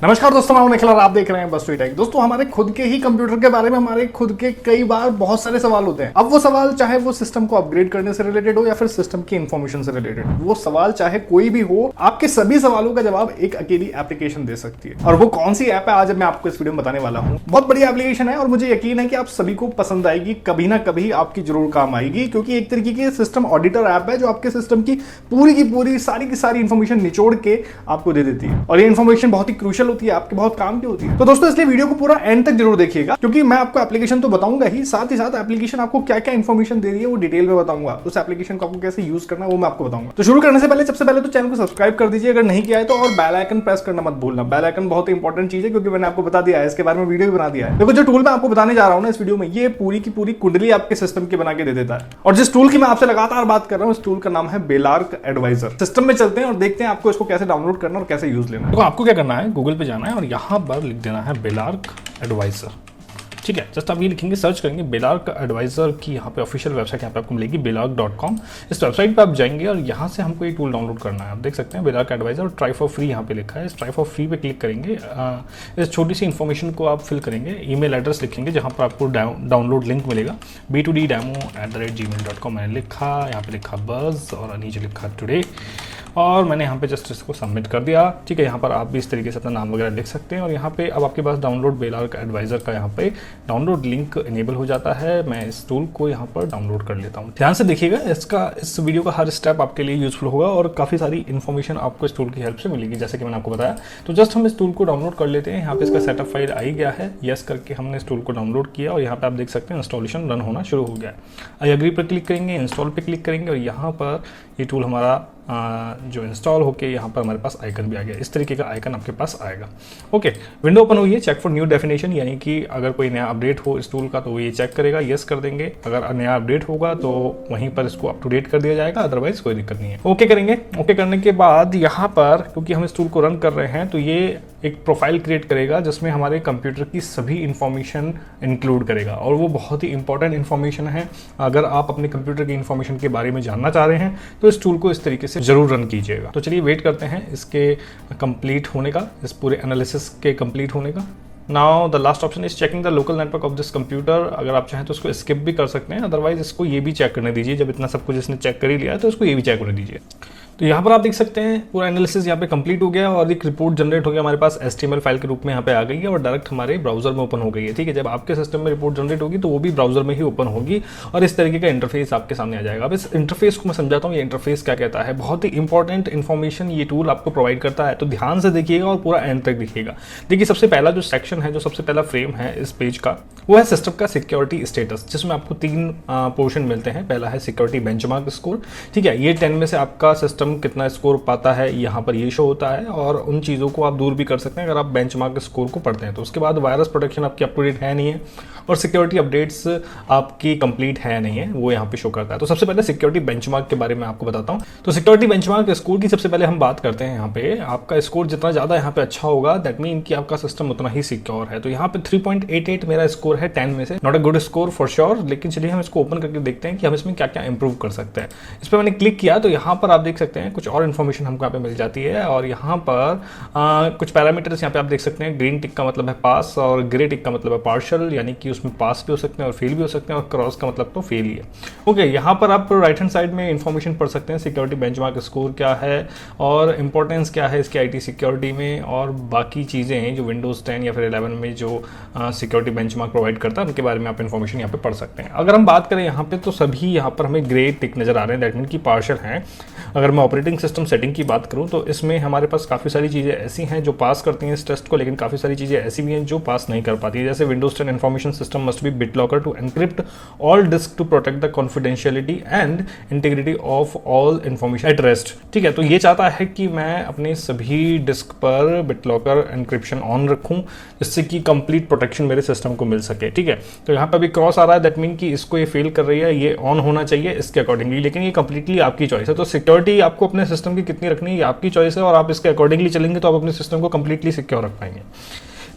नमस्कार दोस्तों, मैं हूं निखिल और आप देख रहे हैं बस टेक। दोस्तों, हमारे खुद के ही कंप्यूटर के बारे में हमारे खुद के कई बार बहुत सारे सवाल होते हैं। अब वो सवाल चाहे वो सिस्टम को अपग्रेड करने से रिलेटेड हो या फिर सिस्टम की इंफॉर्मेशन से रिलेटेड, वो सवाल चाहे कोई भी हो, आपके सभी सवालों का जवाब एक अकेली एप्लीकेशन दे सकती है। और वो कौन सी ऐप है, आज मैं आपको इस वीडियो में बताने वाला हूँ। बहुत बढ़िया एप्लीकेशन है और मुझे यकीन है कि आप सभी को पसंद आएगी, कभी ना कभी आपकी जरूर काम आएगी, क्योंकि एक तरीके की सिस्टम ऑडिटर ऐप है जो आपके सिस्टम की पूरी सारी की सारी इंफॉर्मेशन निचोड़ के आपको दे देती है। और ये इंफॉर्मेशन बहुत ही क्रूशियल होती है, आपके बहुत काम की होती है। तो दोस्तों, इसलिए वीडियो को पूरा एंड तक जरूर देखिएगा, क्योंकि मैं आपको एप्लीकेशन तो बताऊंगा ही साथ एप्लीकेशन आपको क्या क्या इंफॉर्मेशन दे रही है वो डिटेल में बताऊंगा। उस एप्लीकेशन को आपको कैसे यूज करना है वो मैं आपको बताऊंगा। तो शुरू करने से पहले सबसे पहले तो चैनल को सब्सक्राइब कर दीजिए अगर नहीं किया है तो, और बेल आइकन प्रेस करना मत भूलना। बेल आइकन बहुत ही इंपॉर्टेंट चीज है, क्योंकि मैंने आपको बता दिया है, इसके बारे में वीडियो भी बना दिया है। देखो, जो टूल मैं आपको बताने जा रहा हूं ना इस वीडियो में, ये पूरी की पूरी कुंडली आपके सिस्टम की बना के दे देता है। और जिस टूल की मैं आपसे लगातार बात कर रहा हूं, इस टूल का नाम है बेलार्क एडवाइजर। सिस्टम में चलते हैं और देखते हैं आपको इसको कैसे डाउनलोड करना और कैसे यूज लेना है। तो आपको क्या करना है, गूगल पे जाना है और यहां पर लिख देना है बेलार्क एडवाइजर। ठीक है, जस्ट आप ये लिखेंगे, सर्च करेंगे बेलार्क एडवाइजर की। यहाँ पे ऑफिशियल वेबसाइट यहाँ पे आपको मिलेगी belark.com। इस वेबसाइट पे आप जाएंगे और यहाँ से हमको ये टूल डाउनलोड करना है। आप देख सकते हैं बेलार्क एडवाइजर और ट्राई फॉर फ्री यहाँ पे लिखा है। इस ट्राई फॉर फ्री पे क्लिक करेंगे। इस छोटी सी इन्फॉर्मेशन को आप फिल करेंगे, ईमेल एड्रेस लिखेंगे जहाँ पर आपको डाउनलोड लिंक मिलेगा, b2ddemo@gmail.com मैंने लिखा, यहाँ पे लिखा बस और नीचे लिखा टुडे, और मैंने यहाँ पे जस्ट इसको सबमिट कर दिया। ठीक है, यहाँ पर आप भी इस तरीके से अपना नाम वगैरह लिख सकते हैं और यहाँ पे अब आपके पास डाउनलोड बेलार्क एडवाइजर का यहाँ पे डाउनलोड लिंक इनेबल हो जाता है। मैं इस टूल को यहाँ पर डाउनलोड कर लेता हूँ। ध्यान से देखिएगा, इस वीडियो का हर स्टेप आपके लिए यूजफुल होगा और काफ़ी सारी इन्फॉर्मेशन आपको इस टूल की हेल्प से मिलेगी, जैसे कि मैंने आपको बताया। तो जस्ट हम इस टूल को डाउनलोड कर लेते हैं। यहाँ पे इसका सेटअप फाइल आ ही गया है, यस करके हमने इस टूल को डाउनलोड किया और यहाँ पे आप देख सकते हैं इंस्टॉलेशन रन होना शुरू हो गया है। आई एग्री पर क्लिक करेंगे, इंस्टॉल पे क्लिक करेंगे और यहाँ पर ये टूल हमारा जो इंस्टॉल होके यहाँ पर हमारे पास आइकन भी आ गया। इस तरीके का आइकन आपके पास आएगा। ओके, विंडो ओपन हुई है, चेक फॉर न्यू डेफिनेशन, यानी कि अगर कोई नया अपडेट हो इस टूल का तो वो ये चेक करेगा, यस कर देंगे। अगर नया अपडेट होगा तो वहीं पर इसको अप टू डेट कर दिया जाएगा, अदरवाइज कोई दिक्कत नहीं है। ओके करेंगे। ओके करने के बाद यहाँ पर, क्योंकि हम इस टूल को रन कर रहे हैं, तो ये एक प्रोफाइल क्रिएट करेगा जिसमें हमारे कंप्यूटर की सभी इंफॉर्मेशन इंक्लूड करेगा, और वो बहुत ही इंपॉर्टेंट इंफॉर्मेशन है। अगर आप अपने कंप्यूटर की इंफॉर्मेशन के बारे में जानना चाह रहे हैं तो इस टूल को इस तरीके से जरूर रन कीजिएगा। तो चलिए वेट करते हैं इसके कंप्लीट होने का, इस पूरे एनालिसिस के कंप्लीट होने का। Now the last option is checking the local network of this computer. अगर आप चाहें तो इसको स्किप भी कर सकते हैं, अदरवाइज इसको ये भी चेक करने दीजिए। जब इतना सब कुछ इसने चेक कर ही लिया है तो इसको ये भी चेक करने दीजिए। तो यहाँ पर आप देख सकते हैं पूरा एनालिसिस यहाँ पे कंप्लीट हो गया और एक रिपोर्ट जनरेट हो गया हमारे पास, HTML फाइल के रूप में यहाँ पे आ गई है और डायरेक्ट हमारे ब्राउजर में ओपन हो गई है। ठीक है, जब आपके सिस्टम में रिपोर्ट जनरेट होगी तो वो भी ब्राउजर में ही ओपन होगी और इस तरीके का इंटरफेस आपके सामने आ जाएगा। अब इस इंटरफेस को मैं समझाता हूँ, ये इंटरफेस क्या कहता है। बहुत ही इंपॉर्टेंट इन्फॉर्मेशन ये टूल आपको प्रोवाइड करता है, तो ध्यान से देखिएगा और पूरा एंड तक देखिएगा। देखिए, सबसे पहला जो सेक्शन है, जो सबसे पहला फ्रेम है इस पेज का, वो है सिस्टम का सिक्योरिटी स्टेटस, जिसमें आपको 3 पोर्शन मिलते हैं। पहला है सिक्योरिटी बेंचमार्क स्कोर। ठीक है, ये 10 में से आपका सिस्टम कितना स्कोर पाता है यहाँ पर ये शो होता है, और उन चीज़ों को आप दूर भी कर सकते हैं अगर आप बेंचमार्क स्कोर को पढ़ते हैं तो। उसके बाद वायरस प्रोटेक्शन आपकी अप टू डेट है नहीं है और सिक्योरिटी अपडेट्स आपकी कंप्लीट है नहीं है, वो यहाँ पे शो करता है। तो सबसे पहले सिक्योरिटी बेंचमार्क के बारे में आपको बताता हूँ। तो सिक्योरिटी बेंचमार्क स्कोर की सबसे पहले हम बात करते हैं। यहाँ पे आपका स्कोर जितना ज़्यादा यहाँ पे अच्छा होगा, दैट मीन कि आपका सिस्टम उतना ही सिक्योर है। तो यहाँ पे 3.88 मेरा स्कोर है 10 में से, not a good score for sure. लेकिन चलिए हम इसको ओपन करके देखते हैं कि हम इसमें क्या क्या इंप्रूव कर सकते हैं। इस पर मैंने क्लिक किया तो यहाँ पर आप देख सकते हैं कुछ और इन्फॉर्मेशन हमको यहाँ पे मिल जाती है, और यहाँ पर कुछ पैरामीटर्स यहाँ पे आप देख सकते हैं। ग्रीन टिक का मतलब है पास और ग्रे टिक का मतलब है पार्शियल, यानी कि उसमें पास भी हो सकते हैं और फेल भी हो सकते हैं, और क्रॉस का मतलब तो फेल ही है। ओके, यहाँ पर आप राइट हैंड साइड में इन्फॉर्मेशन पढ़ सकते हैं, सिक्योरिटी बेंचमार्क स्कोर क्या है और इंपॉर्टेंस क्या है इसकी IT सिक्योरिटी में, और बाकी चीज़ें हैं जो विंडोज 10 या फिर 11 में जो सिक्योरिटी बेंचमार्क प्रोवाइड करता है उनके बारे में आप इन्फॉर्मेशन यहाँ पे पढ़ सकते हैं। अगर हम बात करें यहाँ पे तो सभी यहाँ पर हमें ग्रे टिक नजर आ रहे हैं, दैट मीन की पार्शियल हैं। अगर मैं ऑपरेटिंग सिस्टम सेटिंग की बात करूँ तो इसमें हमारे पास काफ़ी सारी चीज़ें ऐसी हैं जो पास करती हैं इस टेस्ट को, लेकिन काफ़ी सारी चीज़ें ऐसी भी हैं जो पास नहीं कर पाती है। जैसे Windows 10 information system must be BitLocker to encrypt all disk to protect the confidentiality and integrity of all information at rest. ठीक है, तो ये चाहता है कि मैं अपने सभी डिस्क पर BitLocker एनक्रिप्शन ऑन रखूँ, जिससे कि कंप्लीट प्रोटेक्शन मेरे सिस्टम को मिल सके। ठीक है, तो यहाँ पर भी क्रॉस आ रहा है, दैट मीन कि इसको ये फेल कर रही है, ये ऑन होना चाहिए इसके अकॉर्डिंगली, लेकिन ये कंप्लीटली आपकी चॉइस है। तो सिक्योरिटी आपको अपने सिस्टम की कितनी रखनी है ये आपकी चॉइस है, और आप इसके अकॉर्डिंगली चलेंगे तो आप अपने सिस्टम को कंप्लीटली सिक्योर रख पाएंगे।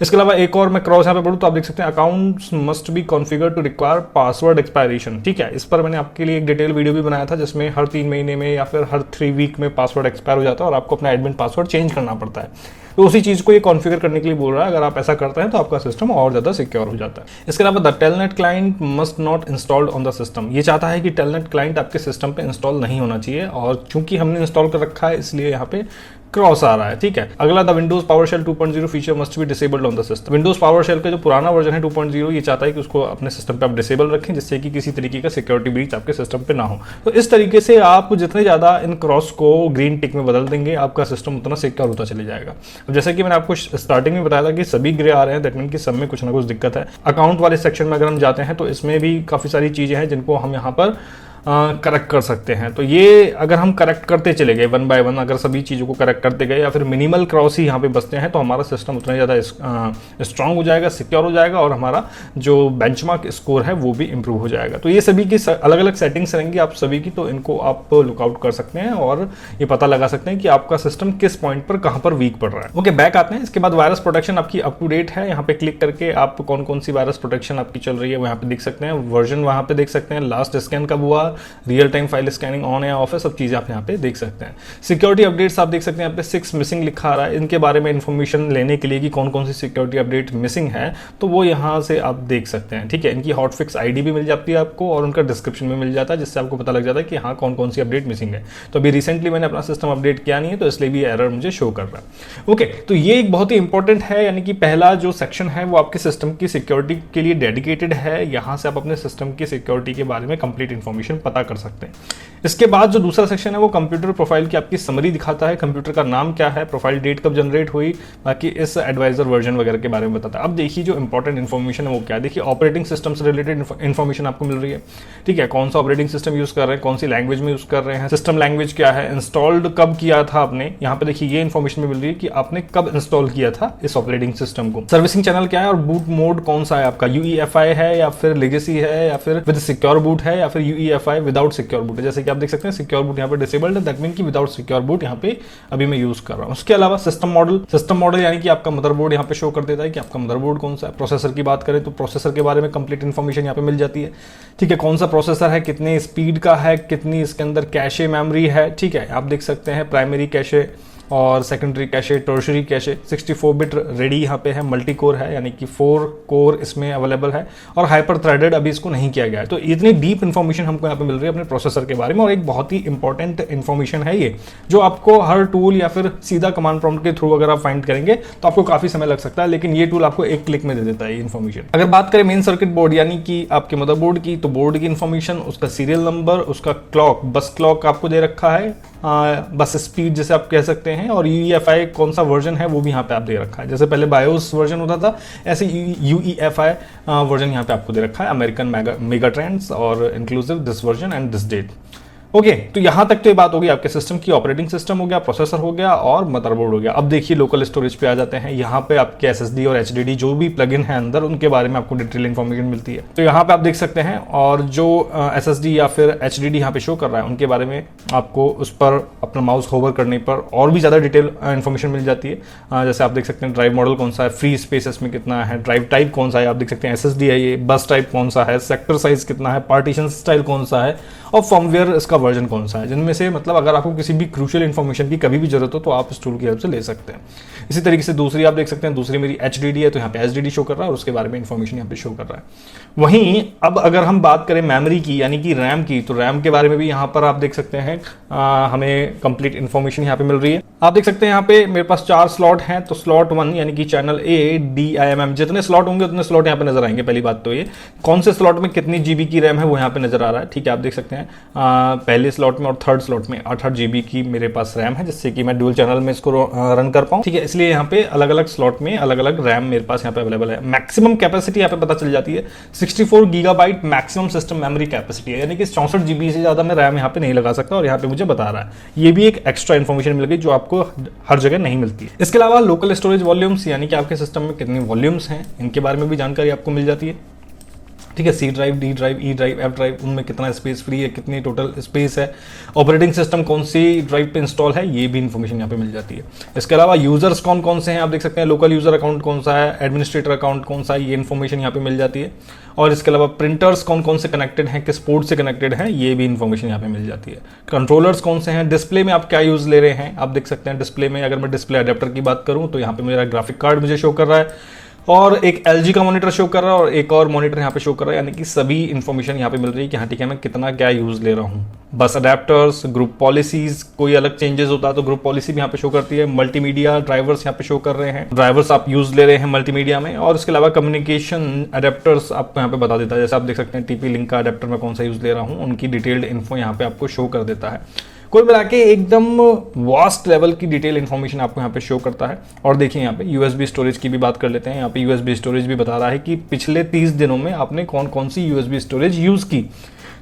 इसके अलावा एक और मैं क्रॉस यहाँ पे पढ़ूँ तो आप देख सकते हैं accounts must be configure to require password expiration. ठीक है, इस पर मैंने आपके लिए एक डिटेल वीडियो भी बनाया था जिसमें हर 3 महीने में या फिर हर 3 वीक में पासवर्ड एक्सपायर हो जाता है और आपको अपना एडमिन पासवर्ड चेंज करना पड़ता है। तो उसी चीज़ को ये कॉन्फ़िगर करने के लिए बोल रहा है। अगर आप ऐसा करते हैं तो आपका सिस्टम और ज़्यादा सिक्योर हो जाता है। इसके अलावा the telnet client must not installed on the system, ये चाहता है कि टेलनेट क्लाइंट आपके सिस्टम पे इंस्टॉल नहीं होना चाहिए, और चूंकि हमने इंस्टॉल कर रखा है इसलिए यहाँ पे क्रॉस आ रहा है। ठीक है, अगला the Windows PowerShell 2.0 feature must be disabled on the system. Windows PowerShell का जो पुराना वर्जन है 2.0, ये चाहता है कि उसको अपने सिस्टम पे आप डिसेबल रखें, जिससे कि किसी तरीके का सिक्योरिटी ब्रीच आपके सिस्टम पे ना हो। तो इस तरीके से आप जितने ज़्यादा इन क्रॉस को ग्रीन टिक में बदल देंगे, आपका सिस्टम उतना सिक्योर होता चले जाएगा। अब जैसे कि मैंने आपको स्टार्टिंग में बताया था कि सभी ग्रे आ रहे हैं, दैट मीन कि सब में कुछ ना कुछ दिक्कत है। अकाउंट वाले सेक्शन में अगर हम जाते हैं तो इसमें भी काफ़ी सारी चीज़ें हैं जिनको हम यहाँ पर करेक्ट कर सकते हैं। तो ये अगर हम करेक्ट करते चले गए वन बाय वन, अगर सभी चीज़ों को करेक्ट करते गए या फिर मिनिमल क्रॉस ही यहाँ पे बचते हैं, तो हमारा सिस्टम उतना ज़्यादा स्ट्रांग हो जाएगा, सिक्योर हो जाएगा, और हमारा जो बेंचमार्क स्कोर है वो भी इंप्रूव हो जाएगा। तो ये सभी की अलग अलग सेटिंग्स रहेंगी आप सभी की, तो इनको आप लुकआउट कर सकते हैं और ये पता लगा सकते हैं कि आपका सिस्टम किस पॉइंट पर कहाँ पर वीक पड़ रहा है। ओके, बैक आते हैं। इसके बाद वायरस प्रोटेक्शन आपकी अप टू डेट है। यहाँ पे क्लिक करके आप कौन कौन सी वायरस प्रोटेक्शन आपकी चल रही है वो यहाँ पे देख सकते हैं। वर्जन वहाँ पे देख सकते हैं, लास्ट स्कैन कब हुआ, real time file scanning on या ऑफ है, सब चीजें आप यहाँ पे देख सकते हैं। सिक्योरिटी अपडेट्स आप देख सकते हैं, यहाँ पे 6 मिसिंग लिखा आ रहा है। इनके बारे में इंफॉर्मेशन लेने के लिए कि कौन कौन सी सिक्योरिटी अपडेट मिसिंग है, तो वो यहाँ से आप देख सकते हैं। ठीक है, इनकी हॉट फिक्स आईडी भी मिल जाती है आपको और उनका डिस्क्रिप्शन में मिल जाता है, जिससे आपको पता लग जाता है कि हाँ कौन कौन सी अपडेट मिसिंग है। तो अभी रिसेंटली मैंने अपना सिस्टम अपडेट किया नहीं है, तो इसलिए भी एरर मुझे शो कर रहा है। ओके, तो ये एक बहुत ही इंपॉर्टेंट है, यानी कि पहला जो सेक्शन है वो आपके सिस्टम की सिक्योरिटी के लिए डेडिकेटेड है। यहाँ से आप अपने सिस्टम की सिक्योरिटी के बारे में कंप्लीट इन्फॉर्मेशन पता कर सकते हैं। इसके बाद जो दूसरा सेक्शन है वो कंप्यूटर प्रोफाइल की आपकी समरी दिखाता है, कंप्यूटर का नाम क्या है, प्रोफाइल डेट कब जनरेट हुई, बाकी इस एडवाइजर वर्जन वगैरह के बारे में बताता है। अब देखिए जो इंपॉर्टेंट इन्फॉर्मेशन है वो क्या है। देखिए ऑपरेटिंग सिस्टम से रिलेटेड इन्फॉर्मेशन आपको मिल रही है। ठीक है, कौन सा ऑपरेटिंग सिस्टम यूज कर रहे हैं, कौन सी लैंग्वेज में यूज कर रहे हैं, सिस्टम लैंग्वेज क्या है, इंस्टॉल्ड कब किया था आपने, यहाँ पे देखिए ये इन्फॉर्मेशन मिल रही है कि आपने कब इंस्टॉल किया था इस ऑपरेटिंग सिस्टम को, सर्विसिंग चैनल क्या है और बूट मोड कौन सा है आपका, UEFI है या फिर लेगेसी है या फिर विद सिक्योर बूट है या फिर UEFI विदाउट सिक्योर बूट है। जैसे कि आप देख सकते हैं सिक्योर बूट यहाँ पे डिसेबल्ड है, दैट मीन कि विदाउट सिक्योर बूट यहाँ पे अभी मैं यूज कर रहा हूँ। उसके अलावा सिस्टम मॉडल यानी कि आपका मदरबोर्ड यहाँ पे शो कर देता है कि आपका मदरबोर्ड कौन सा है। प्रोसेसर की बात करें तो प्रोसेसर के बारे में कंप्लीट इन्फॉर्मेशन यहाँ पे मिल जाती है। ठीक है, कौन सा प्रोसेसर है, कितने स्पीड का है, कितनी इसके अंदर कैशे मेमोरी है। ठीक है, आप देख सकते हैं प्राइमरी कैशे और secondary cache, tertiary cache, 64 bit ready यहाँ पे है, मल्टी कोर है यानी कि 4 कोर इसमें अवेलेबल है और हाइपर थ्रेडेड अभी इसको नहीं किया गया है। तो इतनी डीप इन्फॉर्मेशन हमको यहाँ पे मिल रही है अपने प्रोसेसर के बारे में, और एक बहुत ही इंपॉर्टेंट इन्फॉर्मेशन है ये, जो आपको हर टूल या फिर सीधा कमांड प्रॉम्प्ट के थ्रू अगर आप फाइंड करेंगे तो आपको काफी समय लग सकता है, लेकिन ये टूल आपको एक क्लिक में दे देता है ये इन्फॉर्मेशन। अगर बात करें मेन सर्किट बोर्ड यानी कि आपके मदरबोर्ड की, तो बोर्ड की इन्फॉर्मेशन, उसका सीरियल नंबर, उसका क्लॉक, बस क्लॉक आपको दे रखा है, बस स्पीड जैसे आप कह सकते हैं, और UEFI कौन सा वर्जन है वो भी यहाँ पे आप दे रखा है। जैसे पहले बायोस वर्जन होता था, ऐसे UEFI वर्जन यहाँ पे आपको दे रखा है, अमेरिकन मेगा ट्रेंड्स और inclusive this version and this date. Okay, तो यहां तक तो ये बात होगी आपके सिस्टम की। ऑपरेटिंग सिस्टम हो गया, प्रोसेसर हो गया और मदरबोर्ड हो गया। अब देखिए लोकल स्टोरेज पे आ जाते हैं। यहाँ पे आपके SSD और HDD जो भी प्लगइन है अंदर, उनके बारे में आपको डिटेल इन्फॉर्मेशन मिलती है। तो यहाँ पे आप देख सकते हैं, और जो SSD या फिर HDD यहाँ पे शो कर रहा है उनके बारे में आपको उस पर अपना माउस होवर करने पर और भी ज़्यादा डिटेल इन्फॉर्मेशन मिल जाती है। जैसे आप देख सकते हैं ड्राइव मॉडल कौन सा है, फ्री स्पेस में कितना है, ड्राइव टाइप कौन सा है, आप देख सकते हैं SSD है ये, बस टाइप कौन सा है, सेक्टर साइज कितना है, पार्टीशन स्टाइल कौन सा है और फर्मवेयर इसका वर्जन कौन सा है। जिनमें से मतलब अगर आपको किसी भी क्रूशियल इन्फॉर्मेशन की कभी भी जरूरत हो तो आप इस टूल की हेल्प से ले सकते हैं। इसी तरीके से दूसरी आप देख सकते हैं, दूसरी मेरी HDD है तो यहाँ पे HDD शो कर रहा है और उसके बारे में इन्फॉर्मेशन यहाँ पे शो कर रहा है। वहीं अब अगर हम बात करें मेमोरी की यानी कि रैम की, तो रैम के बारे में भी यहाँ पर आप देख सकते हैं हमें कंप्लीट इन्फॉर्मेशन यहाँ पे मिल रही है। आप देख सकते हैं यहाँ पे मेरे पास 4 स्लॉट हैं, तो स्लॉट 1 यानी कि चैनल A, D, IMM, जितने स्लॉट होंगे उतने स्लॉट यहाँ पे नजर आएंगे। पहली बात तो ये कौन से स्लॉट में कितनी GB की रैम है वो यहाँ पे नजर आ रहा है। ठीक है, आप देख सकते हैं पहले स्लॉट में और थर्ड स्लॉट में 8 GB की मेरे पास रैम है, जिससे कि मैं डुअल चैनल में इसको रन कर पाऊँ। ठीक है, इसलिए यहाँ पे अलग अलग स्लॉट में अलग अलग रैम मेरे पास यहाँ पे अवेलेबल है। मैक्सिमम कैपेसिटी यहाँ पे पता चल जाती है 64 GB maximum system memory capacity है, यानी कि 64 GB से ज्यादा मैं रैम यहाँ पे नहीं लगा सकता और यहाँ पे मुझे बता रहा है। ये भी एक एक्स्ट्रा इन्फॉर्मेशन मिल गई जो आपको हर जगह नहीं मिलती है। इसके अलावा लोकल स्टोरेज वॉल्यूम्स यानी कि आपके सिस्टम में कितने वॉल्यूम्स हैं, इनके बारे में भी जानकारी आपको मिल जाती है। ठीक है, C drive, D drive, E drive, F drive, उनमें कितना स्पेस फ्री है, कितनी टोटल स्पेस है, ऑपरेटिंग सिस्टम कौन सी ड्राइव पे इंस्टॉल है, ये भी इन्फॉर्मेशन यहाँ पे मिल जाती है। इसके अलावा यूजर्स कौन कौन से हैं आप देख सकते हैं, लोकल यूजर अकाउंट कौन सा है, एडमिनिस्ट्रेटर अकाउंट कौन सा है, ये इन्फॉर्मेशन यहाँ पे मिल जाती है। और इसके अलावा प्रिंटर्स कौन कौन से कनेक्टेड हैं, किस पोर्ट से कनेक्टेड हैं, ये भी इन्फॉर्मेशन यहाँ पे मिल जाती है। कंट्रोलर्स कौन से हैं, डिस्प्ले में आप क्या यूज ले रहे हैं आप देख सकते हैं। डिस्प्ले में अगर मैं डिस्प्ले अडेप्टर की बात करूँ तो यहाँ पे मेरा ग्राफिक कार्ड मुझे शो कर रहा है, और एक LG का मॉनिटर शो कर रहा है, और एक और मॉनिटर यहाँ पे शो कर रहा है, यानी कि सभी इन्फॉर्मेशन यहाँ पे मिल रही है कि हाँ ठीक है मैं कितना क्या यूज ले रहा हूँ। बस अडेप्टर्स, ग्रुप पॉलिसीज, कोई अलग चेंजेस होता है तो ग्रुप पॉलिसी भी यहाँ पे शो करती है। मल्टीमीडिया ड्राइवर्स यहाँ पे शो कर रहे हैं, ड्राइवर्स आप यूज ले रहे हैं मल्टीमीडिया में। और इसके अलावा कम्युनिकेशन अडेप्टर्स आपको यहाँ पे बता देता है, जैसे आप देख सकते हैं TP लिंक का अडेप्टर मैं कौन सा यूज ले रहा हूँ, उनकी डिटेल्ड इन्फो यहाँ पे आपको शो कर देता है। कुल मिला के एकदम वास्ट लेवल की डिटेल इन्फॉर्मेशन आपको यहाँ पे शो करता है। और देखिए यहाँ पे USB स्टोरेज की भी बात कर लेते हैं। यहाँ पे USB स्टोरेज भी बता रहा है कि पिछले 30 दिनों में आपने कौन कौन सी USB स्टोरेज यूज़ की।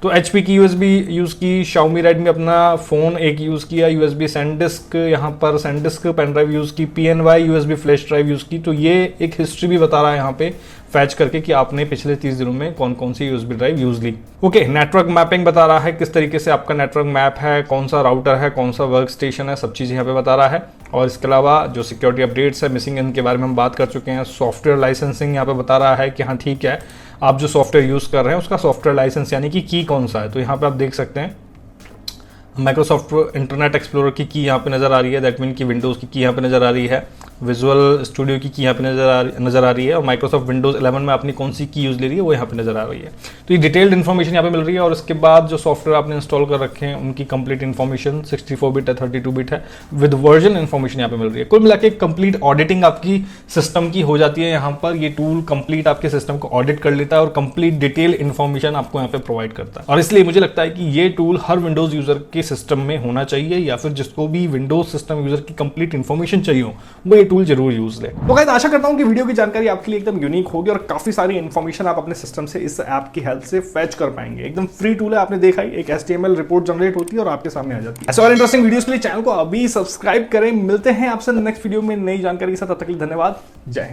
तो HP की USB यूज़ की, Xiaomi Redmi अपना फ़ोन एक यूज़ किया, USB SanDisk यहाँ पर SanDisk पेन ड्राइव यूज़ की, PNY USB flash drive use की। तो ये एक हिस्ट्री भी बता रहा है यहाँ पे फैच करके कि आपने पिछले 30 दिनों में कौन कौन सी USB ड्राइव यूज़ ली। ओके, नेटवर्क मैपिंग बता रहा है किस तरीके से आपका नेटवर्क मैप है, कौन सा राउटर है, कौन सा वर्क स्टेशन है, सब चीज़ यहाँ पे बता रहा है। और इसके अलावा जो सिक्योरिटी अपडेट्स है मिसिंग इनके बारे में हम बात कर चुके हैं। सॉफ्टवेयर लाइसेंसिंग यहाँ पे बता रहा है कि हाँ ठीक है आप जो सॉफ्टवेयर यूज़ कर रहे हैं उसका सॉफ्टवेयर लाइसेंस यानी कि की कौन सा है। तो यहाँ पे आप देख सकते हैं माइक्रोसॉफ्ट इंटरनेट एक्सप्लोरर की यहाँ पे नज़र आ रही है, दैट मीन की विंडोज़ की यहाँ पे नज़र आ रही है, विजुअल स्टूडियो की यहाँ पे नज़र आ रही है, और माइक्रोसॉफ्ट विंडोज़ 11 में अपनी कौन सी की यूज़ ले रही है वो यहाँ पे नज़र आ रही है। तो ये डिटेल्ड इन्फॉर्मेशन यहाँ पे मिल रही है। और इसके बाद जो सॉफ्टवेयर आपने इंस्टॉल कर रखे हैं उनकी कंप्लीट इन्फॉर्मेशन 64 बिट है, 32 बिट है, विद वर्जन इन्फॉर्मेशन यहाँ पे मिल रही है। कुल मिला के कंप्लीट ऑडिटिंग आपकी सिस्टम की हो जाती है। यहाँ पर ये टूल कंप्लीट आपके सिस्टम को ऑडिट कर लेता है और कंप्लीट डिटेल इन्फॉर्मेशन आपको यहाँ पे प्रोवाइड करता है। और इसलिए मुझे लगता है कि ये टूल हर विंडोज़ यूज़र के सिस्टम में होना चाहिए, या फिर जिसको भी विंडोज सिस्टम यूजर की कंप्लीट इन्फॉर्मेशन चाहिए हो वो ये टूल जरूर यूज ले। तो गाइस आशा करता हूं कि वीडियो की जानकारी आपके लिए एकदम यूनिक होगी और काफी सारी इन्फॉर्मेशन आप अपने सिस्टम से इस ऐप की हेल्प से फैच कर पाएंगे। एकदम फ्री टूल है, आपने देखा ही, एक HTML रिपोर्ट जनरेट होती है और आपके सामने आ जाती है। ऐसे और इंटरेस्टिंग वीडियोस के लिए चैनल को अभी सब्सक्राइब करें। मिलते हैं आपसे नेक्स्ट वीडियो में नई जानकारी के साथ, तब तक के लिए धन्यवाद, जय हिंद।